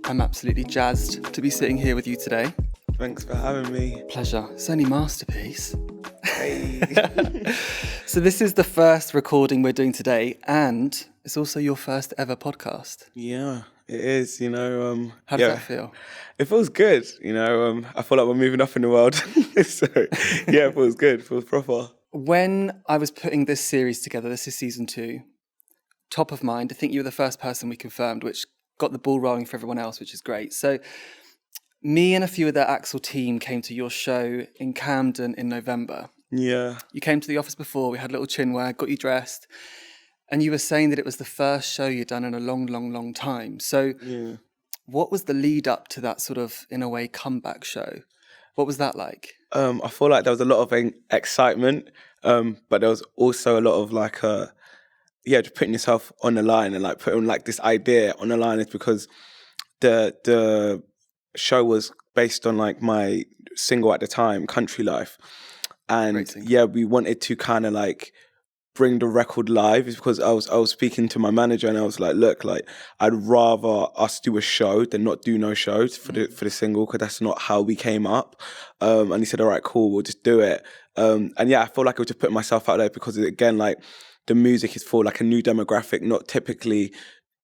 I'm absolutely jazzed to be sitting here with you today. Thanks for having me. Pleasure. It's only Masterpiece. Hey. So this is the first recording we're doing today, and it's also your first ever podcast. Yeah, it is, How does that feel? It feels good, I feel like we're moving up in the world. So, yeah, it feels good, it feels proper. When I was putting this series together, this is season 2, top of mind, I think you were the first person we confirmed, which got the ball rolling for everyone else, which is great. So me and a few of the Axel team came to your show in Camden in November. Yeah. You came to the office before, we had a little chinwag, got you dressed, and you were saying that it was the first show you'd done in a long, long, long time. So what was the lead up to that sort of, in a way, comeback show? What was that like? I feel like there was a lot of excitement, but there was also a lot of just putting yourself on the line and putting this idea on the line is because the show was based on my single at the time, Country Life. And we wanted to kind of bring the record live. It's because I was speaking to my manager and I was like, look, I'd rather us do a show than not do no shows for the single, because that's not how we came up. And he said, all right, cool, we'll just do it. I feel like I was just putting myself out there because again, the music is for a new demographic, not typically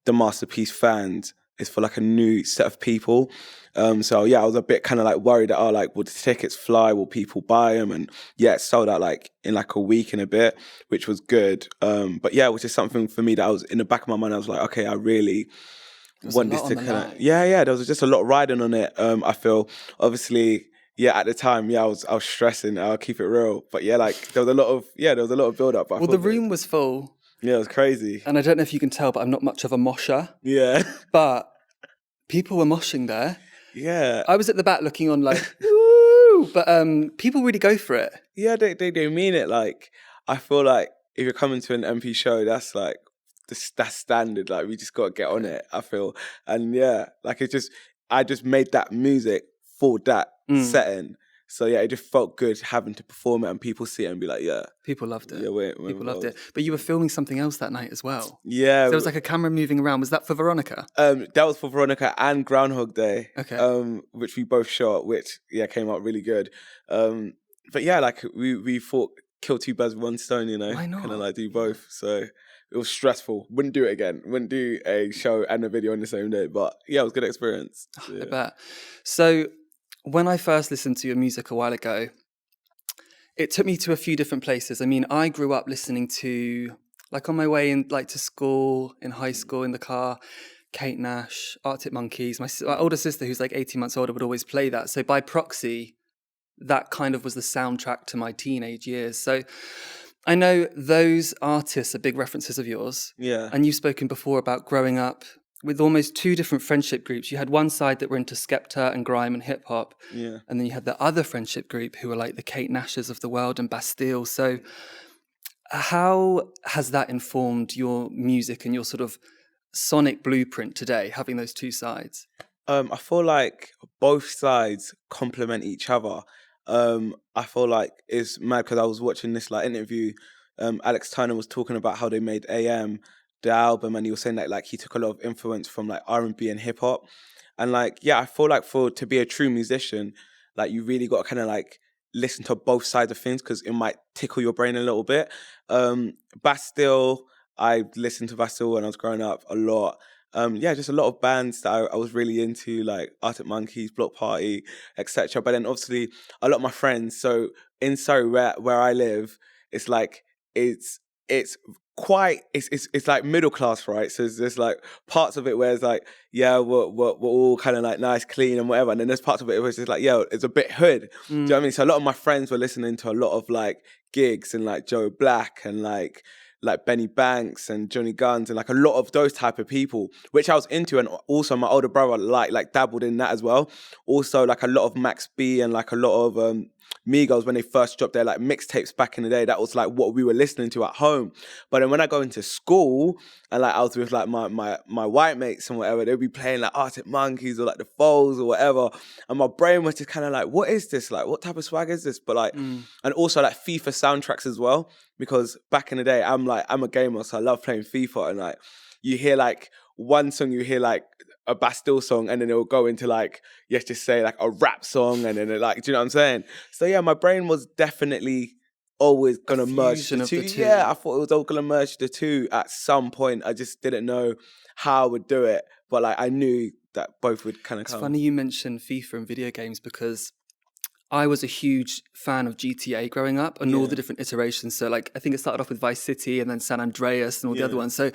the Masterpiece fans. It's for a new set of people. I was a bit kind of worried that, will the tickets fly? Will people buy them? And it sold out in a week and a bit, which was good. Which is something for me that I was in the back of my mind. I was like, okay, I really want this to kind of, there was just a lot riding on it. I feel obviously, at the time, I was stressing. I'll keep it real, but there was a lot of build up. Well, the room was full. Yeah, it was crazy. And I don't know if you can tell, but I'm not much of a mosher. Yeah. But people were moshing there. Yeah. I was at the back looking on woo! But people really go for it. Yeah, they mean it. I feel like if you're coming to an MP show, that's that's standard. We just got to get on it, I feel. And I just made that music for that setting. So it just felt good having to perform it and people see it and be like, yeah. People loved it. Yeah, people loved it. But you were filming something else that night as well. Yeah. So there was a camera moving around. Was that for Veronica? That was for Veronica and Groundhog Day. Okay. Which we both shot, which came out really good. We thought kill two birds with one stone, Why not? Kind of do both. So it was stressful. Wouldn't do it again. Wouldn't do a show and a video on the same day. But it was a good experience. So, I bet. So when I first listened to your music a while ago, it took me to a few different places. I mean, I grew up listening to, on my way in, to school, in high school, in the car, Kate Nash, Arctic Monkeys. My older sister, who's 18 months older, would always play that. So by proxy, that kind of was the soundtrack to my teenage years. So I know those artists are big references of yours. Yeah. And you've spoken before about growing up with almost two different friendship groups. You had one side that were into Skepta and grime and hip hop. Yeah. And then you had the other friendship group who were the Kate Nashes of the world and Bastille. So how has that informed your music and your sort of sonic blueprint today, having those two sides? I feel like both sides complement each other. I feel like it's mad because I was watching this interview. Alex Turner was talking about how they made AM, the album, and he was saying that he took a lot of influence from R&B and hip hop. And I feel like to be a true musician, you really got to kind of listen to both sides of things because it might tickle your brain a little bit. Bastille, I listened to Bastille when I was growing up a lot. Just a lot of bands that I was really into, Arctic Monkeys, Block Party, etc. But then obviously a lot of my friends. So in Surrey, where I live, it's it's quite it's middle class, right? So there's parts of it where it's we're all kind of nice, clean and whatever, and then there's parts of it where it's just it's a bit hood. Do you know what I mean? So a lot of my friends were listening to a lot of gigs and Joe Black and Benny Banks and Johnny Guns and a lot of those type of people, which I was into, and also my older brother dabbled in that as well. Also a lot of Max B and a lot of Migos when they first dropped their mixtapes back in the day. That was what we were listening to at home. But then when I go into school and I was with my white mates and whatever, they'd be playing Arctic Monkeys or the Foles or whatever, and my brain was just kind of what is this? What type of swag is this? But and also FIFA soundtracks as well, because back in the day I'm a gamer, so I love playing FIFA, and you hear one song, you hear a Bastille song, and then it'll go into like, let's just say like a rap song, and then it, like, do you know what I'm saying? So yeah, my brain was definitely always gonna merge fusion the of two. the two. Yeah, I thought it was all gonna merge the two at some point. I just didn't know how I would do it, but like I knew that both would kind of It's come. funny you mention FIFA and video games because I was a huge fan of GTA growing up and all the different iterations. So like I think it started off with Vice City and then San Andreas and all the other ones. So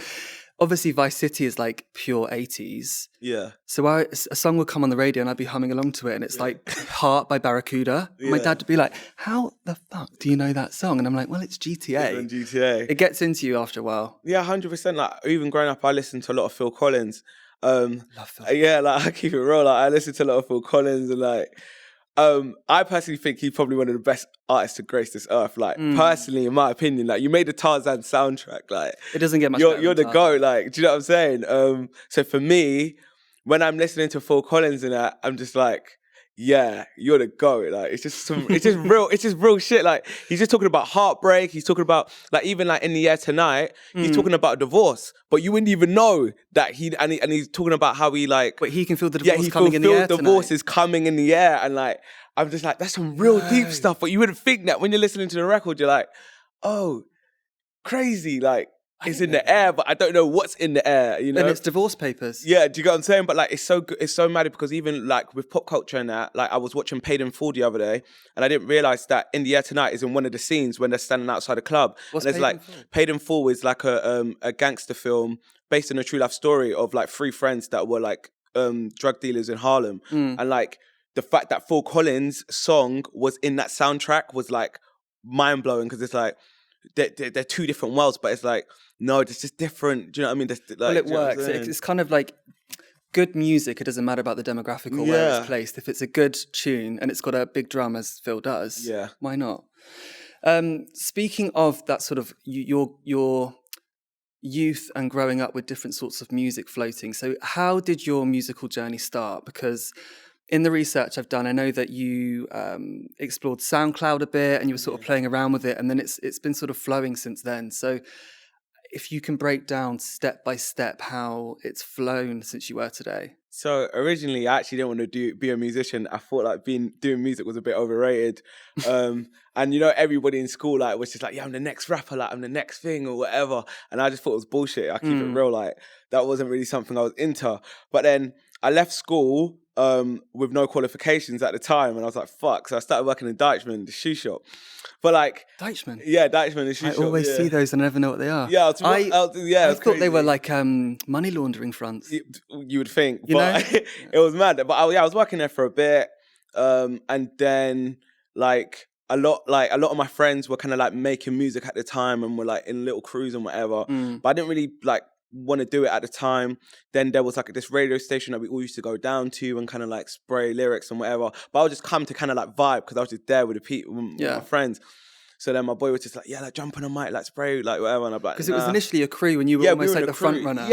obviously Vice City is like pure 80s. Yeah. So a song would come on the radio and I'd be humming along to it, and it's like Heart by Barracuda. And my dad would be like, how the fuck do you know that song? And I'm like, well, it's GTA. It's on GTA. It gets into you after a while. Yeah, 100%. Like even growing up, I listened to a lot of Phil Collins. Love Phil. Yeah, like I keep it real. Like I listen to a lot of Phil Collins, and like I personally think he's probably one of the best artists to grace this earth. Like personally, in my opinion, like you made the Tarzan soundtrack. Like it doesn't get much better. You're the GOAT. Like, do you know what I'm saying? So for me, when I'm listening to Phil Collins and that, I'm just like, yeah, you're the GOAT. Like it's just real shit. Like he's just talking about heartbreak. He's talking about like even like In the Air Tonight. He's talking about divorce, but you wouldn't even know that he's talking about how he like. But he can feel the divorce coming in the air. Divorce is coming in the air, and like I'm just like that's some real deep stuff. But you wouldn't think that when you're listening to the record, you're like, oh, crazy. Like it's in the air, but I don't know what's in the air. You know, and it's divorce papers. Yeah, do you get what I'm saying? But like, it's so good. It's so mad because even like with pop culture and that, like I was watching Paid in Full the other day, and I didn't realize that In the Air Tonight is in one of the scenes when they're standing outside a club. What's and there's like Paid in Full is like a gangster film based on a true life story of like three friends that were like drug dealers in Harlem, and like the fact that Phil Collins' song was in that soundtrack was like mind blowing because it's like they're two different worlds, but it's like. No, it's just different. Do you know what I mean? Like, well, it works. It's kind of like good music. It doesn't matter about the demographic or where it's placed. If it's a good tune and it's got a big drum, as Phil does, why not? Speaking of that sort of your youth and growing up with different sorts of music floating. So how did your musical journey start? Because in the research I've done, I know that you explored SoundCloud a bit and you were sort of playing around with it, and then it's been sort of flowing since then. So if you can break down step by step how it's flown since you were today. So originally, I actually didn't want to be a musician. I thought like doing music was a bit overrated, and you know everybody in school like was just like, yeah, I'm the next rapper, like I'm the next thing or whatever. And I just thought it was bullshit. I keep it real, like that wasn't really something I was into. But then I left school with no qualifications at the time, and I was like, fuck. So I started working in Deichmann, the shoe shop. But like Deichmann? Yeah, Deichmann, the shoe shop. I always see those and I never know what they are. Yeah, I thought they were like money laundering fronts. You would think, but it was mad. But I was working there for a bit, and then like a lot of my friends were kind of like making music at the time and were like in little crews and whatever. But I didn't really like want to do it at the time. Then there was like this radio station that we all used to go down to and kind of like spray lyrics and whatever. But I would just come to kind of like vibe because I was just there with the people, with my friends. So then my boy was just like, yeah, like jump on a mic, like spray, like whatever. And I'm like, because it was initially a crew and you were almost like the front runner.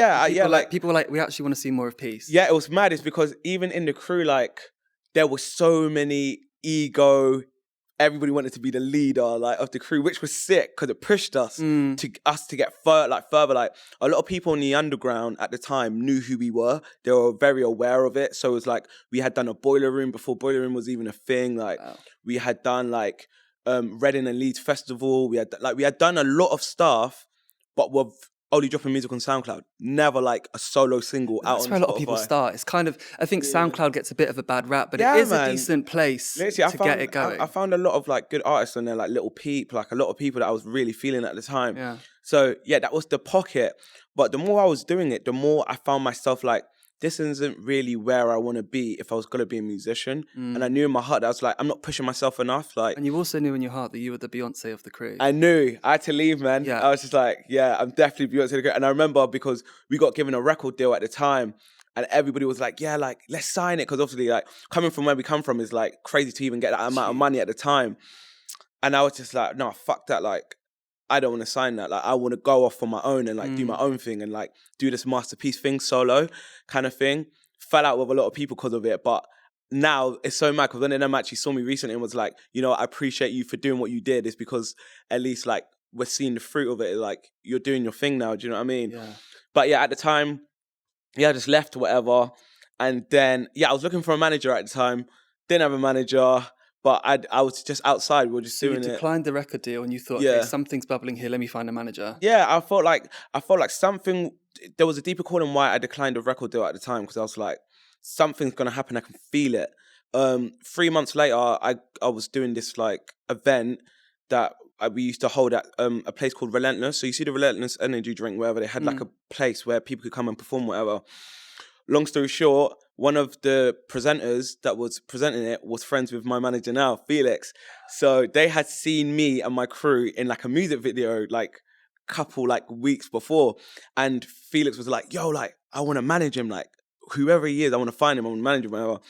People were like, we actually want to see more of Peace. Yeah, it was mad. It's because even in the crew, like there were so many ego. Everybody wanted to be the leader, like of the crew, which was sick because it pushed us to get further. Like a lot of people in the underground at the time knew who we were. They were very aware of it. So it was like we had done a Boiler Room before Boiler Room was even a thing. Like we had done like Reading and Leeds Festival. We had done a lot of stuff, but we're only dropping music on SoundCloud. Never like a solo single out on Spotify. That's where a lot of people start. It's kind of, I think SoundCloud gets a bit of a bad rap, but it is a decent place to get it going. I found a lot of like good artists on there, like Little Peep, like a lot of people that I was really feeling at the time. Yeah. So yeah, that was the pocket. But the more I was doing it, the more I found myself like, this isn't really where I want to be if I was going to be a musician. And I knew in my heart that I was like, I'm not pushing myself enough. Like, and you also knew in your heart that you were the Beyonce of the crew. I knew. I had to leave, man. Yeah. I was just like, yeah, I'm definitely Beyonce of the crew. And I remember because we got given a record deal at the time and everybody was like, yeah, like, let's sign it. Because obviously, like, coming from where we come from is like crazy to even get that amount of money at the time. And I was just like, no, fuck that. Like, I don't want to sign that. Like, I want to go off on my own and like do my own thing and like do this masterpiece thing solo kind of thing. Fell out with a lot of people because of it. But now it's so mad because when them actually saw me recently and was like, you know, I appreciate you for doing what you did. It's because at least like we're seeing the fruit of it. Like you're doing your thing now. Do you know what I mean? Yeah. But yeah, at the time, yeah, I just left, whatever. And then, yeah, I was looking for a manager at the time. Didn't have a manager, but I was just outside. We were just So you doing it. declined the record deal and you thought, okay, Yeah. something's bubbling here. Let me find a manager. Yeah, I felt like something. There was a deeper calling why I declined the record deal at the time, because I was like, something's gonna happen. I can feel it. 3 months later, I was doing this like event that we used to hold at a place called Relentless. So you see the Relentless energy drink, wherever they had like a place where people could come and perform, whatever. Long story short, one of the presenters that was presenting it was friends with my manager now, Felix. So they had seen me and my crew in like a music video, like couple like weeks before. And Felix was like, yo, like, I want to manage him. Like, whoever he is, I want to find him. I want to manage him, whatever.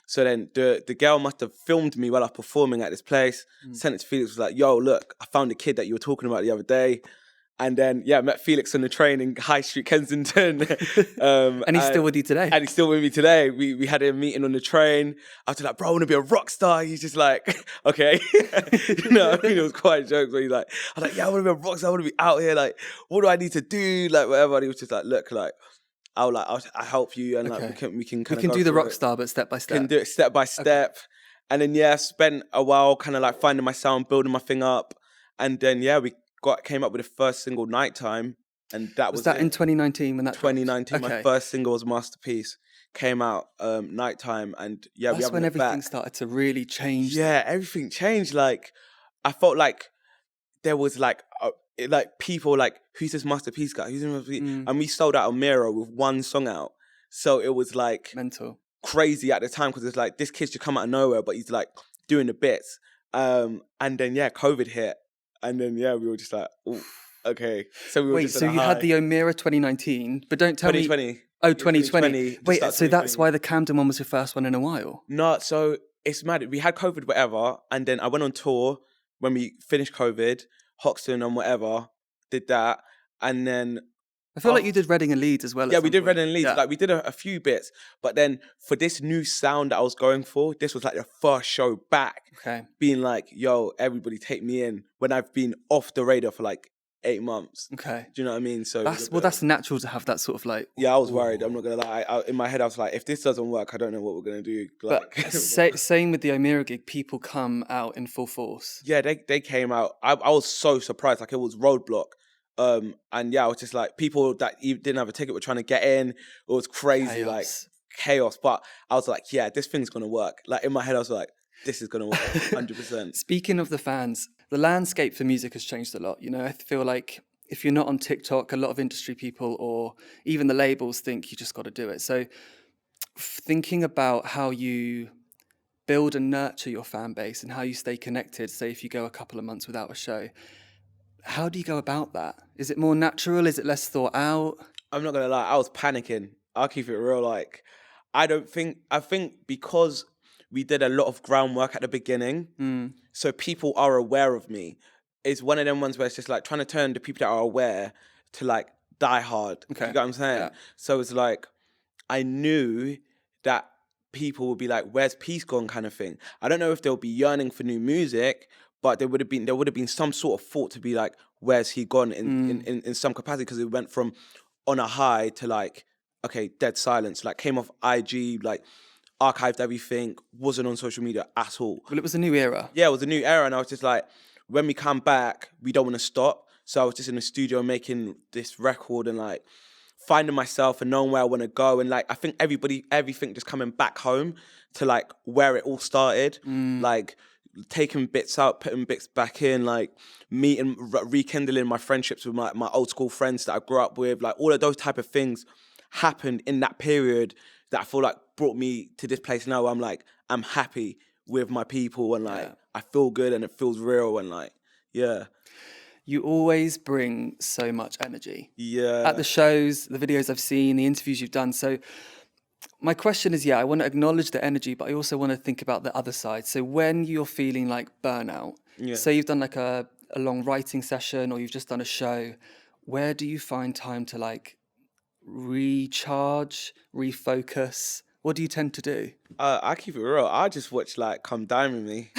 So then the girl must have filmed me while I was performing at this place, sent it to Felix, was like, yo, look, I found the kid that you were talking about the other day. And then, yeah, I met Felix on the train in High Street, Kensington. And he's still with you today. And he's still with me today. We had a meeting on the train. I was like, bro, I want to be a rock star. He's just like, okay. You know, I mean, it was quite a joke. So he's like, I was like, yeah, I want to be a rock star. I want to be out here. Like, what do I need to do? Like, whatever. And he was just like, look, like, I'll help you. And like, we can kind of do the rock star, but step by step. Can do it step by step. Okay. And then, yeah, spent a while kind of like finding my sound, building my thing up. And then, yeah, we came up with the first single, Nighttime, and that was that in 2019 when that 2019 okay. My first single was Masterpiece, came out Nighttime, and yeah, that's when everything started to really change. Yeah, everything changed. Like, I felt like there was like people like, who's this Masterpiece guy, who's this Masterpiece? And we sold out a Miro with one song out, so it was like mental, crazy at the time, because it's like, this kid should come out of nowhere, but he's like doing the bits. And then, yeah, COVID hit. And then, yeah, we were just like, ooh, okay. So we were just so you had the Omira 2019, but don't tell 2020. me. Oh, 2020. Wait, so that's why the Camden one was your first one in a while? No, so it's mad. We had COVID, whatever, and then I went on tour when we finished COVID, Hoxton and whatever, did that. And then I feel like you did Reading and Leeds as well. Yeah, we did Reading and Leeds. Yeah. Like, we did a few bits, but then for this new sound that I was going for, this was like the first show back. Okay. Being like, yo, everybody take me in, when I've been off the radar for like 8 months. Okay. Do you know what I mean? So that's natural to have that sort of like. Yeah, I was worried. I'm not gonna lie. In my head, I was like, if this doesn't work, I don't know what we're gonna do. Like, but same with the Omira gig, people come out in full force. Yeah, they came out. I was so surprised. Like, it was Roadblock. And yeah, I was just like, people that didn't have a ticket were trying to get in. It was crazy, like chaos. But I was like, yeah, this thing's gonna work. Like, in my head, I was like, this is gonna work, 100%. Speaking of the fans, the landscape for music has changed a lot. You know, I feel like if you're not on TikTok, a lot of industry people or even the labels think you just got to do it. So, thinking about how you build and nurture your fan base and how you stay connected, say if you go a couple of months without a show. How do you go about that? Is it more natural? Is it less thought out? I'm not gonna lie, I was panicking. I'll keep it real. Like, I think because we did a lot of groundwork at the beginning, so people are aware of me. It's one of them ones where it's just like trying to turn the people that are aware to like die hard. Okay. You get what I'm saying? Yeah. So it's like, I knew that people would be like, where's Peace gone, kind of thing. I don't know if they'll be yearning for new music, but there would have been some sort of thought to be like, where's he gone in some capacity? Because it went from on a high to like, okay, dead silence. Like, came off IG, like archived everything, wasn't on social media at all. Well, it was a new era. Yeah, it was a new era. And I was just like, when we come back, we don't want to stop. So I was just in the studio making this record and like finding myself and knowing where I want to go. And like, I think everything just coming back home to like where it all started. Like, taking bits out, putting bits back in, like meeting, rekindling my friendships with my old school friends that I grew up with, like all of those type of things happened in that period that I feel like brought me to this place now where I'm like, I'm happy with my people and like, I feel good and it feels real and like, yeah. You always bring so much energy. Yeah. At the shows, the videos I've seen, the interviews you've done. So my question is, I want to acknowledge the energy, but I also want to think about the other side. So when you're feeling like burnout, say you've done like a long writing session or you've just done a show, where do you find time to like recharge, refocus? What do you tend to do? I keep it real. I just watch like Come Dine With Me.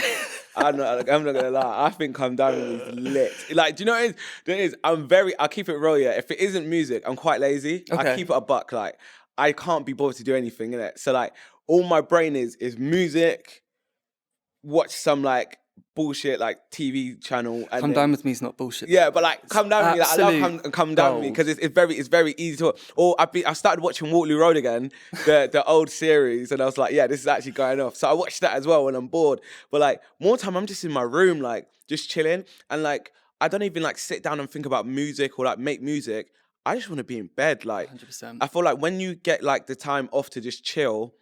I'm not gonna lie. I think Come Down With Me is lit. Like, do you know what it is? I'll keep it real, yeah. If it isn't music, I'm quite lazy. Okay. I keep it a buck. Like, I can't be bothered to do anything in it. So like all my brain is music, watch some like bullshit like TV channel, and Come then Down With Me is not bullshit. yeah, but like Come Down With Me, like, I love Absolute Come Down With Me gold. because it's very easy to. Or I started watching Waterloo Road again, the old series, and I was like, yeah, this is actually going off. So I watched that as well when I'm bored. But like more time, I'm just in my room, like just chilling, and like I don't even like sit down and think about music or like make music. I just want to be in bed. Like 100%. I feel like when you get like the time off to just chill,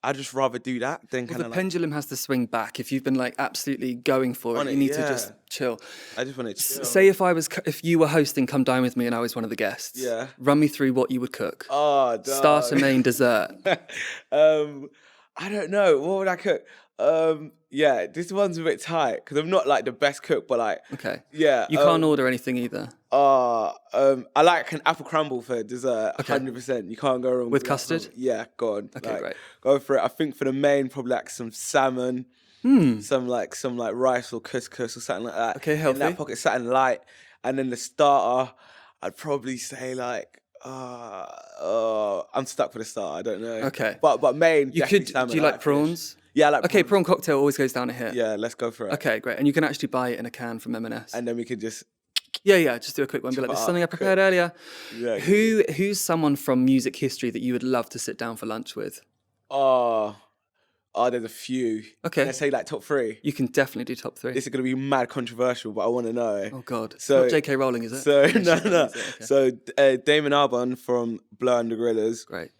I'd just rather do that than Well, kind the of like pendulum has to swing back. If you've been like absolutely going for on it, it. you need to Yeah. just chill. I just want to chill. Say if you were hosting Come Dine With Me and I was one of the guests, Yeah. run me through what you would cook. Oh, dog. Starter, main, dessert. I don't know. What would I cook? Yeah, this one's a bit tight because I'm not like the best cook, but like, Okay. yeah. You can't order anything either. I like an apple crumble for dessert. Okay. 100%. You can't go wrong With that. custard? Yeah, go on. Okay, Like, great. Go for it. I think for the main, probably like some salmon, some like rice or couscous or something like that. Okay, In healthy. that pocket, something light, and then the starter, I'd probably say like. I'm stuck for the starter. I don't know. Okay. But main. You definitely could. salmon. Do you I like fish. prawns? Yeah, I like. Okay, prawns. prawn cocktail always goes down a hit. Yeah, let's go for it. Okay, great. And you can actually buy it in a can from M&S. And then we could just. Yeah. Just do a quick one. Be like, Chop this it is something I up, prepared earlier. Yeah. Who's someone from music history that you would love to sit down for lunch with? There's a few. Okay. Let's say like top 3. You can definitely do top 3. This is gonna be mad controversial, but I want to know. Oh God. So It's not J.K. Rowling, is it? So she's no. not, is it? Okay. So Damon Albarn from Blur and the Gorillas, Great.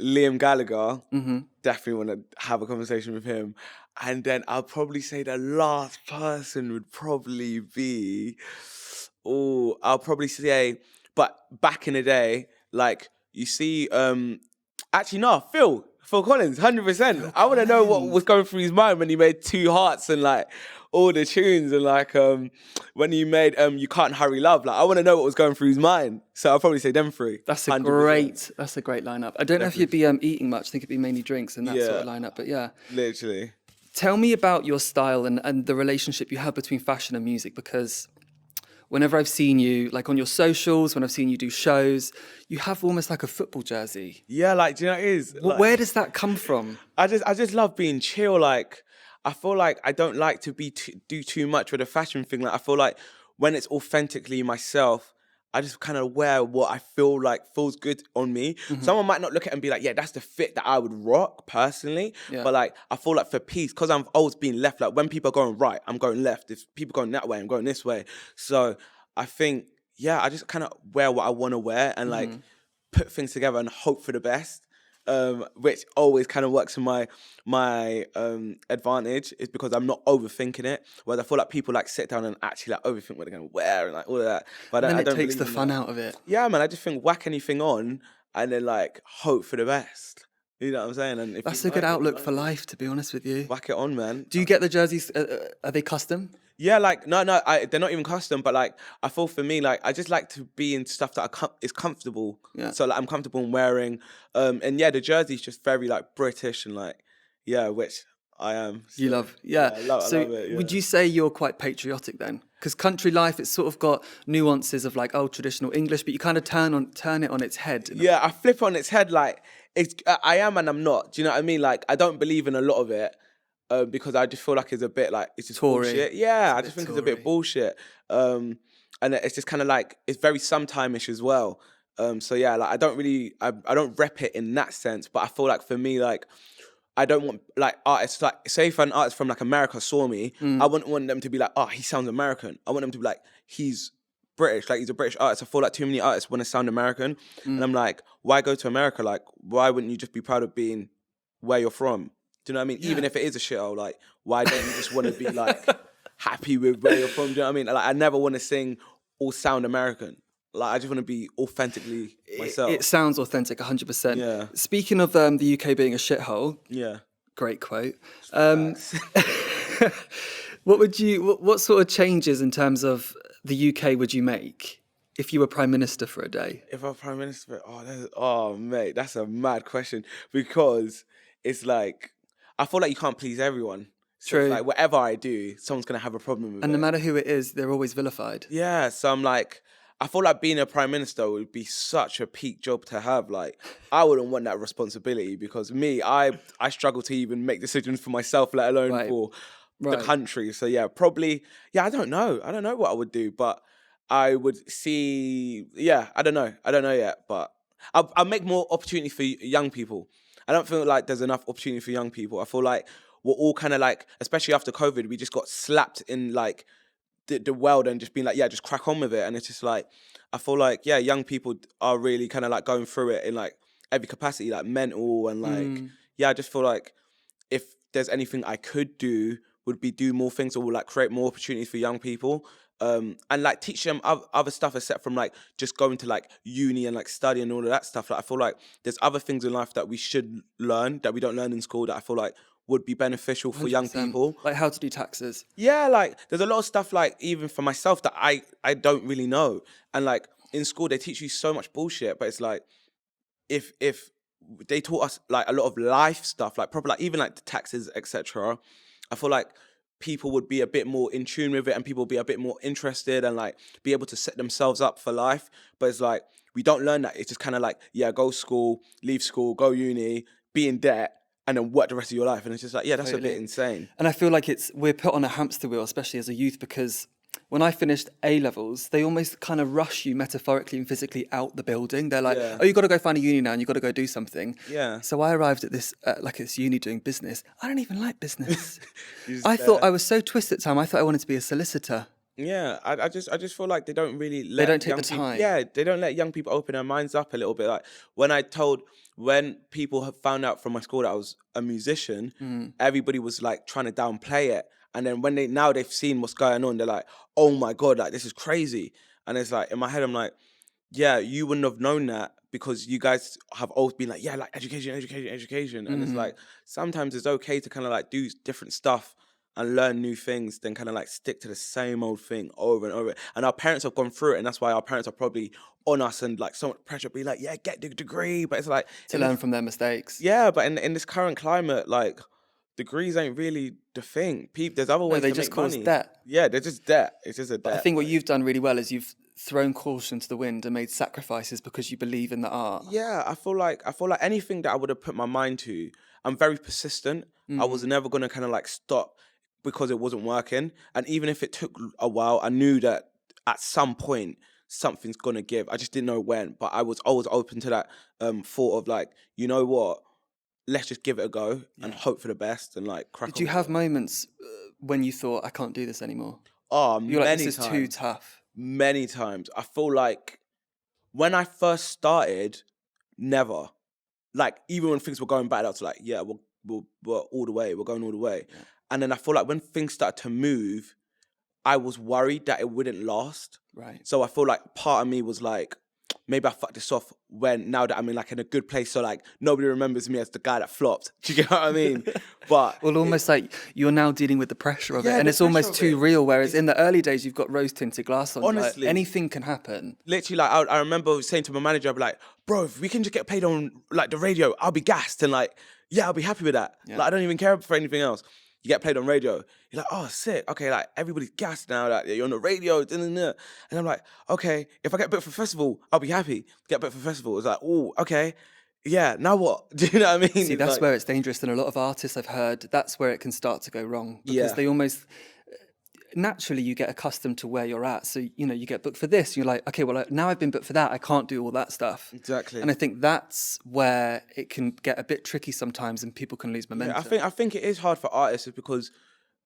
Liam Gallagher. Mm-hmm. Definitely want to have a conversation with him, and then I'll probably say the last person would probably be. I'll probably say, but back in the day, like you see, actually no, Phil Collins, 100%. I want to know what was going through his mind when he made Two Hearts and like all the tunes, and like when he made You Can't Hurry Love. Like I want to know what was going through his mind. So I'll probably say them 3. That's a 100%. great lineup. I don't know if you'd be eating much. I think it'd be mainly drinks and that sort of lineup. But yeah. Literally. Tell me about your style and the relationship you have between fashion and music, because whenever I've seen you, like on your socials, when I've seen you do shows, you have almost like a football jersey. Yeah, like, do you know what it is? Like, Where does that come from? I just love being chill. Like, I feel like I don't like to do too much with the fashion thing. Like, I feel like when it's authentically myself, I just kind of wear what I feel like feels good on me. Someone might not look at it and be like, yeah, that's the fit that I would rock personally. Yeah. But like, I feel like for peace, because I've always been left, like when people are going right, I'm going left. If people are going that way, I'm going this way. So I think, yeah, I just kind of wear what I want to wear and like put things together and hope for the best. Which always kind of works in my advantage, is because I'm not overthinking it. Whereas I feel like people like sit down and actually like overthink what they're going to wear and like all of that. But And I then don't it takes believe the in fun that. out of it. Yeah, man. I just think whack anything on and then like hope for the best. You know what I'm saying? And if That's you a good like it, outlook like for it. life, to be honest with you. Whack it on, man. Do you get the jerseys? Are they custom? Yeah, like no, they're not even custom. But like, I feel for me, like I just like to be in stuff that is comfortable. Yeah. So like, I'm comfortable in wearing. And yeah, the jersey's just very like British and like, yeah, which I am. You so, love, yeah. I love it. Yeah. Would you say you're quite patriotic then? Because country life, it's sort of got nuances of like traditional English, but you kind of turn it on its head. Yeah, I flip on its head. Like I am and I'm not. Do you know what I mean? Like I don't believe in a lot of it. Because I just feel like it's a bit like it's just Tory. bullshit. Yeah, I just think it's a Tory. bit bullshit. And it's just kind of like it's very sometime-ish as well. So yeah, like I don't rep it in that sense. But I feel like for me, like I don't want like artists like say if an artist from like America saw me, I wouldn't want them to be like, oh, he sounds American. I want them to be like, he's British, like he's a British artist. I feel like too many artists want to sound American, and I'm like, why go to America? Like, why wouldn't you just be proud of being where you're from? Do you know what I mean? Yeah. Even if it is a shithole, like, why don't you just want to be like happy with where you're from? Do you know what I mean? Like, I never want to sing or sound American. Like, I just want to be authentically myself. It sounds authentic, 100%. Yeah. Speaking of the UK being a shithole, Yeah. great quote. Facts. What sort of changes in terms of the UK would you make if you were Prime Minister for a day? If I'm Prime Minister, mate, that's a mad question because it's like I feel like you can't please everyone. So True. It's like whatever I do, someone's gonna have a problem with And it. no matter who it is, they're always vilified. Yeah, so I'm like, I feel like being a prime minister would be such a peak job to have. Like, I wouldn't want that responsibility because I struggle to even make decisions for myself, let alone Right. for the Right. country. So yeah, probably, yeah, I don't know. I don't know what I would do, but I would see, yeah, I don't know. I don't know yet, but I'll make more opportunity for young people. I don't feel like there's enough opportunity for young people. I feel like we're all kind of like, especially after COVID, we just got slapped in like the world and just being like, yeah, just crack on with it. And it's just like, I feel like, yeah, young people are really kind of like going through it in like every capacity, like mental and like, yeah, I just feel like if there's anything I could do would be do more things or like create more opportunities for young people. And like teach them other stuff except from like just going to like uni and like study and all of that stuff. Like I feel like there's other things in life that we should learn that we don't learn in school that I feel like would be beneficial for young 100%. people. Like how to do taxes. Yeah, like there's a lot of stuff like even for myself that I don't really know. And like in school they teach you so much bullshit, but it's like if they taught us like a lot of life stuff, like proper like even like the taxes, etc. I feel like people would be a bit more in tune with it and people would be a bit more interested and like be able to set themselves up for life. But it's like we don't learn that. It's just kind of like, yeah, go school, leave school, go uni, be in debt, and then work the rest of your life. And it's just like, yeah, that's a bit insane. And I feel like we're put on a hamster wheel, especially as a youth, because when I finished A levels, they almost kind of rush you metaphorically and physically out the building. They're like, Yeah. oh, you got to go find a uni now and you got to go do something. Yeah. So I arrived at this uni doing business. I don't even like business. You're just I thought there. I was so twisted at the time. I thought I wanted to be a solicitor. Yeah, I just feel like they don't really let They don't take young the people. time. Yeah, they don't let young people open their minds up a little bit. Like when people have found out from my school that I was a musician, everybody was like trying to downplay it. And then when they've seen what's going on, they're like, oh my God, like this is crazy. And it's like in my head, I'm like, yeah, you wouldn't have known that because you guys have always been like, yeah, like education, education, education. And it's like sometimes it's okay to kind of like do different stuff and learn new things than kind of like stick to the same old thing over and over. And our parents have gone through it, and that's why our parents are probably on us and like so much pressure, be like, yeah, get the degree. But it's like To learn from their mistakes. yeah, but in this current climate, like degrees ain't really the thing. There's other No, ways they to just make cause money. debt. Yeah, they're just debt. It's just a But I debt. think what like- you've done really well is you've thrown caution to the wind and made sacrifices because you believe in the art. Yeah, I feel like anything that I would have put my mind to, I'm very persistent. I was never gonna kind of like stop because it wasn't working. And even if it took a while, I knew that at some point something's gonna give. I just didn't know when. But I was always open to that thought of like, you know what? Let's just give it a go and hope for the best and like crack Did on you with have it. moments when you thought, I can't do this anymore? Oh, You're like, many this is times. too tough. Many times. I feel like when I first started, never. Like even when things were going bad, I was like, yeah, we're all the way. We're going all the way. Yeah. And then I feel like when things started to move, I was worried that it wouldn't last. Right. So I feel like part of me was like, maybe I fucked this off now that I'm in like in a good place. So like nobody remembers me as the guy that flopped. Do you get what I mean? But Well, almost like you're now dealing with the pressure of it. Yeah, And the it's almost pressure of too it. real. Whereas in the early days, you've got rose tinted glass on. Honestly. Like, anything can happen. literally, like I remember saying to my manager, I'd be like, bro, if we can just get played on like the radio, I'll be gassed. And like, yeah, I'll be happy with that. Yeah. Like I don't even care for anything else. You get played on radio. You're like, oh, sick. Okay, like everybody's gassed now. Like you're on the radio. And I'm like, okay, if I get booked for festival, I'll be happy. Get booked for festival. It's like, oh, okay. Yeah, now what? Do you know what I mean? See, It's that's like, where it's dangerous. And a lot of artists I've heard, that's where it can start to go wrong. Because Yeah. they almost, naturally, you get accustomed to where you're at. So, you get booked for this. You're like, okay, well, now I've been booked for that. I can't do all that stuff. Exactly. And I think that's where it can get a bit tricky sometimes and people can lose momentum. Yeah, I think it is hard for artists because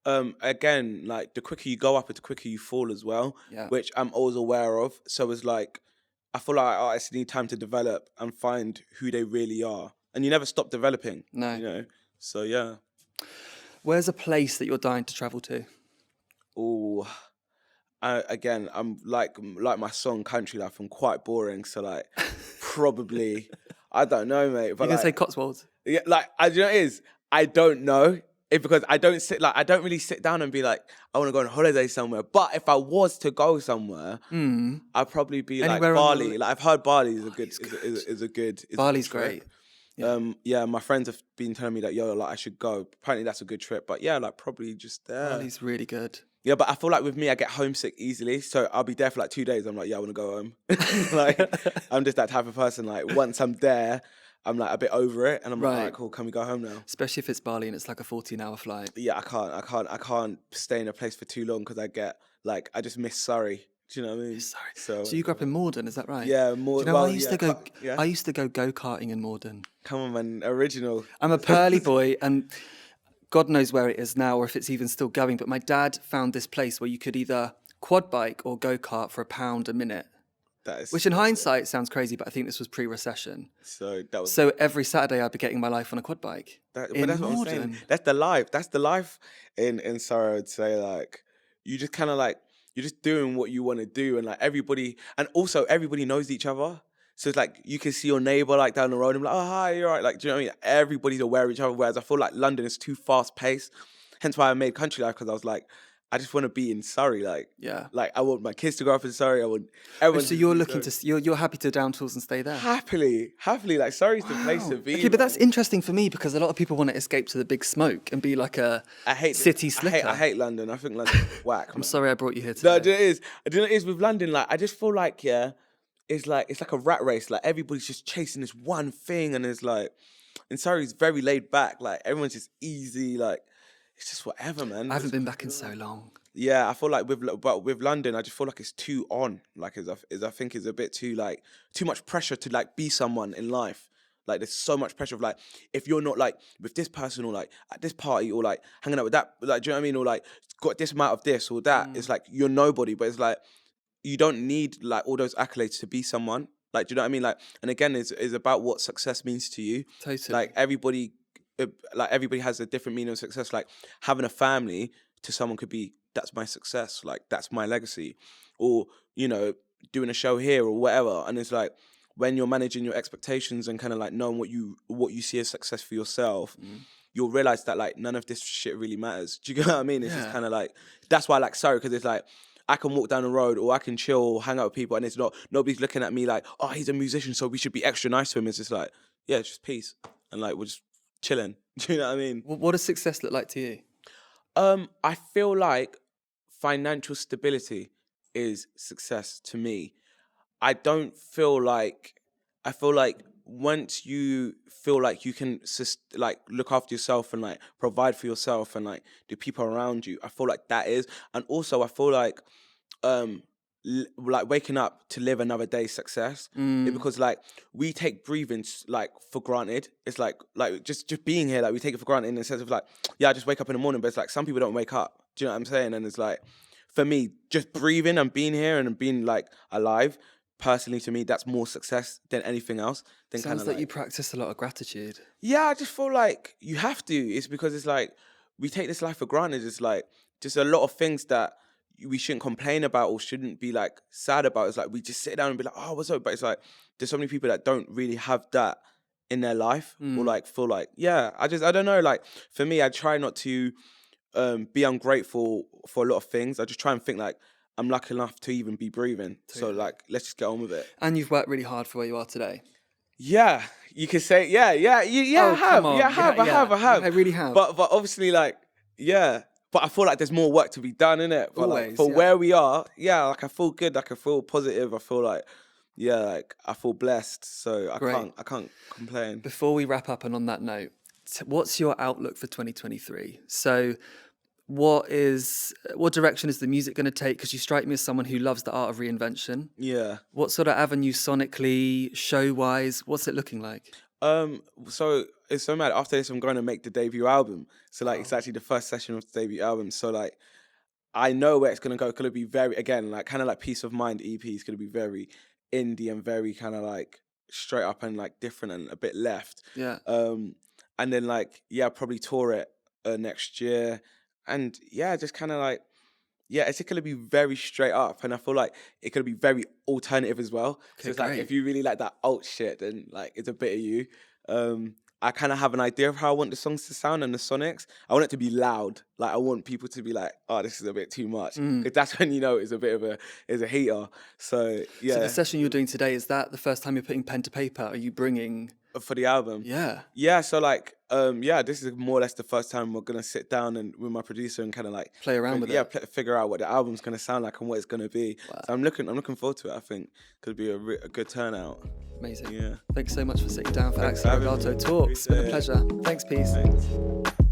again, like the quicker you go up, the quicker you fall as well. Yeah. Which I'm always aware of. So it's like I feel like artists need time to develop and find who they really are, and you never stop developing. No. You know. So yeah. Where's a place that you're dying to travel to? Oh, again, I'm like my song "Country Life." I'm quite boring, so like probably I don't know, mate. But You're going to say like, Cotswolds? yeah, like you know what it is. I don't know. Because I don't really sit down and be like, I want to go on holiday somewhere. But if I was to go somewhere, I'd probably be Anywhere like on the Bali. Like I've heard Bali is a Bali's good good. is a good Bali's trip. great. Yeah, my friends have been telling me that like I should go. Apparently that's a good trip. But yeah, like probably just there. Bali's really good. Yeah, but I feel like with me, I get homesick easily. So I'll be there for like 2 days. I'm like, yeah, I want to go home. Like, I'm just that type of person. Like, once I'm there, I'm like a bit over it. And I'm like, all right, Right. cool. Can we go home now? Especially if it's Bali and it's like a 14-hour flight. Yeah, I can't stay in a place for too long because I get like, I just miss Surrey. Do you know what I mean? Sorry. So So you grew up in Morden, is that right? yeah, Do more, you know, well, yeah, yeah. I used to go go-karting in Morden. Come on, man, original. I'm a Pearly boy, and God knows where it is now or if it's even still going, but my dad found this place where you could either quad bike or go-kart for £1 a minute, That is which in hindsight sounds crazy, but I think this was pre-recession. so that was So every Saturday I'd be getting my life on a quad bike that, but in that's what I'm saying. Morden. That's the life. That's the life in Surrey. I would say like you just kind of like you're just doing what you want to do, and like everybody, and also everybody knows each other. So it's like you can see your neighbor like down the road and be like, oh hi, you're right. Like, do you know what I mean? Everybody's aware of each other. Whereas I feel like London is too fast paced. Hence why I made country life because I was like, I just want to be in Surrey. Yeah. Like I want my kids to grow up in Surrey. I want everyone. So to you're be looking Surrey. to, you're happy to down tools and stay there? Happily. Like Surrey's the place to be. Okay, but that's man. interesting for me because a lot of people want to escape to the big smoke and be like a city slicker. I hate London. I think London's whack. I'm Man. sorry I brought you here No, today. it is. Do you know what it is with London? Like, I just feel like, yeah, it's like a rat race. Like, everybody's just chasing this one thing, and it's like, and Surrey's very laid back. Like, everyone's just easy. Like, it's just whatever, man. I haven't been back in so long. Yeah, I feel like with London, I just feel like it's too on. Like, I think it's a bit too like too much pressure to like be someone in life. Like, there's so much pressure of like if you're not like with this person or like at this party or like hanging out with that, like, do you know what I mean? Or like got this amount of this or that. It's like you're nobody, but it's like you don't need like all those accolades to be someone. Like, do you know what I mean? Like, and again, it's about what success means to you. Totally. Like everybody has a different meaning of success. Like having a family to someone could be that's my success, like that's my legacy, or you know doing a show here or whatever. And it's like when you're managing your expectations and kind of like knowing what you see as success for yourself, you'll realize that like none of this shit really matters. Do you get what I mean? It's just kind of like that's why I like Surrey because it's like I can walk down the road or I can chill or hang out with people and it's not nobody's looking at me like oh he's a musician so we should be extra nice to him. It's just like yeah, it's just peace and like we're just chilling. Do you know what I mean? What does success look like to you? I feel like financial stability is success to me. I feel like once you feel like you can like look after yourself and like provide for yourself and like the people around you, I feel like that is, and also I feel like like waking up to live another day success because like we take breathing like for granted. It's like just being here, like we take it for granted in the sense of like yeah I just wake up in the morning, but it's like some people don't wake up. Do you know what I'm saying? And it's like for me just breathing and being here and being like alive personally to me that's more success than anything else. Than Sounds kind like of you practice a lot of gratitude. yeah, I just feel like you have to. It's because it's like we take this life for granted. It's like just a lot of things that we shouldn't complain about or shouldn't be like sad about. It's like we just sit down and be like, oh, what's up? But it's like there's so many people that don't really have that in their life or like feel like, yeah, I don't know. Like for me, I try not to be ungrateful for a lot of things. I just try and think like I'm lucky enough to even be breathing. So like, let's just get on with it. And you've worked really hard for where you are today. Yeah, you could say, yeah, Oh, I have. come on. Yeah, I have. I really have. But obviously, like, yeah. But I feel like there's more work to be done, innit? But like, Always, for yeah. where we are, yeah, like I feel good, like I feel positive. I feel like, yeah, like I feel blessed. So I Great. can't complain. Before we wrap up and on that note, what's your outlook for 2023? So what direction is the music going to take? Because you strike me as someone who loves the art of reinvention. Yeah. What sort of avenue sonically, show-wise, what's it looking like? So it's so mad. After this, I'm going to make the debut album. So like, it's actually the first session of the debut album. So like, I know where it's gonna go. It's gonna be very, again, like kind of like Peace of Mind EP. It's gonna be very indie and very kind of like straight up and like different and a bit left. Yeah. And then like yeah, probably tour it next year. And yeah, just kind of like yeah, it's gonna be very straight up, and I feel like it's gonna be very alternative as well. So it's like great. if you really like that alt shit, then like it's a bit of you. I kind of have an idea of how I want the songs to sound and the sonics. I want it to be loud. Like I want people to be like, "Oh, this is a bit too much," because that's when you know it's a bit of a heater. So yeah. So the session you're doing today, is that the first time you're putting pen to paper? Are you bringing for the album. Yeah. Yeah, so like, yeah, this is more or less the first time we're gonna sit down and with my producer and kind of like Play around with it. figure out what the album's gonna sound like and what it's gonna be. Wow. So I'm looking forward to it. I think could be a good turnout. Amazing. Yeah. Thanks so much for sitting down for Thanks Axel for having Arigato me. Talks. It's been a Appreciate pleasure. Thanks, peace. Thanks.